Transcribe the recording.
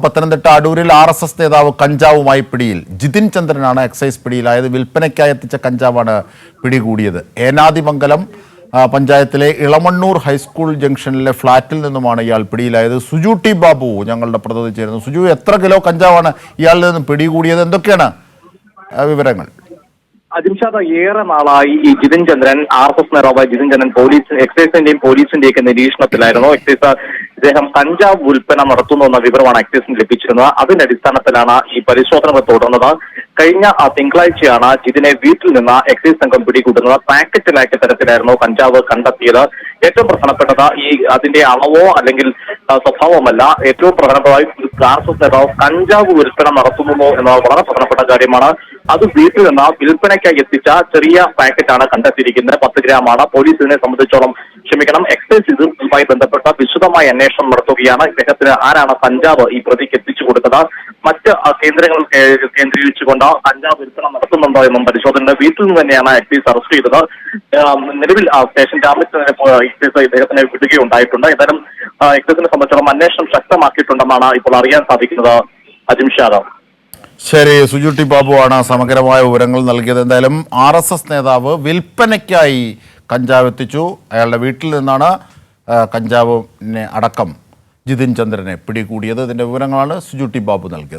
പത്തനംതിട്ട അടൂരിൽ RSS നേതാവ് കഞ്ചാവുമായി പിടിയിൽ. ജിതിൻ ചന്ദ്രനാണ് എക്സൈസ് പിടിയിലായത്. വിൽപ്പനയ്ക്കായി എത്തിച്ച കഞ്ചാവാണ് പിടികൂടിയത്. ഏനാദിമംഗലം പഞ്ചായത്തിലെ ഇളമണ്ണൂർ ഹൈസ്കൂൾ ജംഗ്ഷനിലെ ഫ്ളാറ്റിൽ നിന്നുമാണ് ഇയാൾ പിടിയിലായത്. സുജു ടി ബാബു ഞങ്ങളുടെ പ്രതിനിധി ചേരുന്നു. സുജു, എത്ര കിലോ കഞ്ചാവാണ് ഇയാളിൽ നിന്നും പിടികൂടിയത്? എന്തൊക്കെയാണ് വിവരങ്ങൾ? അജിംഷാദ്, ഏറെ നാളായി ഈ ജിതിൻ ചന്ദ്രൻ RSS നേതാവായ ജിതിൻ ചന്ദ്രൻ എക്സൈസിന്റെയും പോലീസിന്റെയൊക്കെ നിരീക്ഷണത്തിലായിരുന്നു. എക്സൈസ് ഇദ്ദേഹം കഞ്ചാവ് വിൽപ്പന നടത്തുന്നു എന്ന വിവരമാണ് എക്സൈസിന് ലഭിച്ചിരുന്നത്. അതിന്റെ അടിസ്ഥാനത്തിലാണ് ഈ പരിശോധനകൾ തുടർന്നത്. കഴിഞ്ഞ തിങ്കളാഴ്ചയാണ് ജിതിനെ വീട്ടിൽ നിന്ന് എക്സൈസ് സംഘം പിടികൂടുന്നത്. പാക്കറ്റിലാക്കിയ തരത്തിലായിരുന്നു കഞ്ചാവ് കണ്ടെത്തിയത്. ഏറ്റവും പ്രധാനപ്പെട്ടത് അതിന്റെ അളവോ അല്ലെങ്കിൽ സ്വഭാവമല്ല. ഏറ്റവും പ്രധാനപ്പെട്ടതായി RSS നേതാവ് കഞ്ചാവ് വിൽപ്പന നടത്തുന്നു എന്നത് വളരെ പ്രധാനപ്പെട്ട കാര്യമാണ്. അത് വീട്ടിൽ നിന്ന് വിൽപ്പനയ്ക്കായി എത്തിച്ച ചെറിയ പാക്കറ്റാണ് കണ്ടെത്തിയിരിക്കുന്നത്. 10 ഗ്രാമാണ്. പോലീസ് ഇതിനെ സംബന്ധിച്ചോളം എക്സൈസ് ഇതുമായി ബന്ധപ്പെട്ട വിശദമായ അന്വേഷണം നടത്തുകയാണ്. ഇദ്ദേഹത്തിന് ആരാണ് കഞ്ചാവ് ഈ പ്രതിക്ക് എത്തിച്ചു കൊടുത്തത്, മറ്റ് കേന്ദ്രങ്ങൾ കേന്ദ്രീകരിച്ചുകൊണ്ട് കഞ്ചാവ് വിൽപ്പന നടത്തുന്നുണ്ടോ എന്നും പരിശോധന. വീട്ടിൽ നിന്ന് തന്നെയാണ് എക്സൈസ് അറസ്റ്റ് ചെയ്തത്. നിലവിൽ സ്റ്റേഷൻ ജാമ്യത്തിന് എക്സൈസ് ഇദ്ദേഹത്തിനെ വിടുകയുണ്ടായിട്ടുണ്ട്. ഏതായാലും എക്സൈസിനെ സംബന്ധിച്ചോളം അന്വേഷണം ശക്തമാക്കിയിട്ടുണ്ടെന്നാണ് ഇപ്പോൾ അറിയാൻ സാധിക്കുന്നത്. അജിംഷാദ്. ശരി, സുജു ടി ബാബു ആണ് സമഗ്രമായ വിവരങ്ങൾ നൽകിയത്. എന്തായാലും RSS നേതാവ് വിൽപ്പനയ്ക്കായി കഞ്ചാവ് എത്തിച്ചു. അയാളുടെ വീട്ടിൽ നിന്നാണ് കഞ്ചാവിനെ അടക്കം ജിതിൻ ചന്ദ്രനെ പിടികൂടിയത്. ഇതിൻ്റെ വിവരങ്ങളാണ് സുജു ടി ബാബു നൽകിയത്.